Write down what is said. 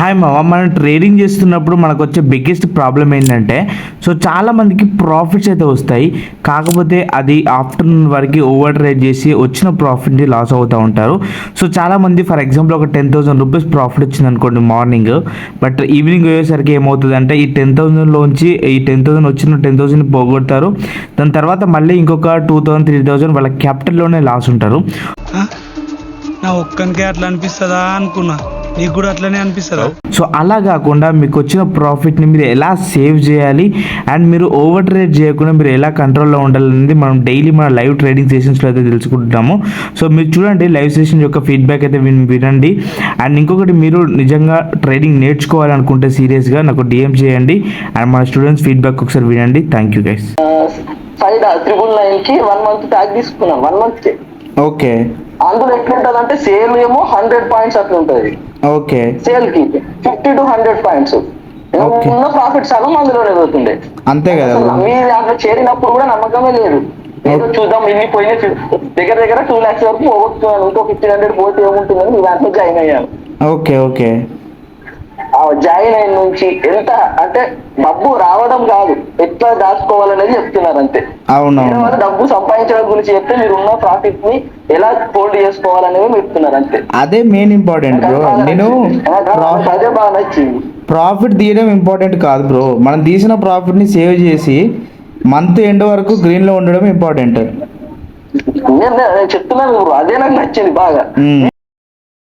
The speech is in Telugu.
హాయ్ మామ, మనం ట్రేడింగ్ చేస్తున్నప్పుడు మనకు వచ్చే బిగ్గెస్ట్ ప్రాబ్లం ఏంటంటే, సో చాలామందికి ప్రాఫిట్స్ అయితే వస్తాయి. కాకపోతే అది ఆఫ్టర్నూన్ వరకు ఓవర్ ట్రేడ్ చేసి వచ్చిన ప్రాఫిట్ని లాస్ అవుతూ ఉంటారు. సో చాలామంది ఫర్ ఎగ్జాంపుల్ ఒక 10,000 రూపీస్ ప్రాఫిట్ వచ్చింది అనుకోండి మార్నింగ్, బట్ ఈవినింగ్ అయ్యేసరికి ఏమవుతుందంటే ఈ 10,000లోంచి ఈ 10,000 వచ్చిన 10,000 పోగొడతారు. దాని తర్వాత మళ్ళీ ఇంకొక 2,000 3,000 వాళ్ళ క్యాపిటల్లోనే లాస్ ఉంటారు. నా ఒక్కనికే అట్లా అనిపిస్తుందా అనుకున్నా, నీకు కూడా అట్లనే అనిపిస్తుందా? సో అలా కాకుండా మీకు వచ్చిన ప్రాఫిట్ని మీరు ఎలా సేవ్ చేయాలి అండ్ మీరు ఓవర్ ట్రేడ్ చేయకుండా మీరు ఎలా కంట్రోల్లో ఉండాలనేది మనం డైలీ మన లైవ్ ట్రేడింగ్ సెషన్స్లో అయితే తెలుసుకుంటున్నాము. సో మీరు చూడండి, లైవ్ సెషన్ యొక్క ఫీడ్బ్యాక్ అయితే వినండి. అండ్ ఇంకొకటి, మీరు నిజంగా ట్రేడింగ్ నేర్చుకోవాలనుకుంటే సీరియస్గా నాకు డిఎం చేయండి అండ్ మన స్టూడెంట్స్ ఫీడ్బ్యాక్ ఒకసారి వినండి. Thank you guys. సైడ్ 999కి 1 month ప్యాక్ తీసుకున్నాం. 1 month ఓకే, అందులో ఎట్లుంటది అంటే సేల్ ఏమో 100 పాయింట్స్ అట్లా ఉంటది. ఓకే, సేల్ కి 50 to 100 పాయింట్స్ ఉన్న ప్రాఫిట్ సగం అందులోనే పోతుండే. అంతే కదా. మీ దాంట్లో చేరినప్పుడు కూడా నమ్మకమే లేదు. ఏదో చూద్దాం ఇన్ని పోయిన దగ్గర దగ్గర 2 lakhs వరకు పోగొట్టుకున్నాను. ఇంకో 1,500 పోతే ఏముంటుందని మీ దాంట్లో జాయిన్ అయ్యాను. Okay, okay. జాయిన్ అయిన నుంచి ఎంత అంటే డబ్బు రావడం కాదు, ఎట్లా దాచుకోవాలనేది చెప్తున్నారు అంతే. అవునవును, డబ్బు సంపాదించడం గురించి చెప్తే మీరు ఉన్న ప్రాఫిట్ ని ఎలా హోల్డ్ చేసుకోవాలనేది చెప్తున్నారు అంతే. అదే మెయిన్ ఇంపార్టెంట్ బ్రో. నేను అదే బాగా నచ్చింది. ప్రాఫిట్ తీయడం ఇంపార్టెంట్ కాదు బ్రో, మనం తీసిన ప్రాఫిట్ని సేవ్ చేసి మంత్ ఎండ్ వరకు గ్రీన్లో ఉండడం ఇంపార్టెంట్. నేను చెప్తున్నాను బ్రో, అదే నాకు నచ్చింది బాగా.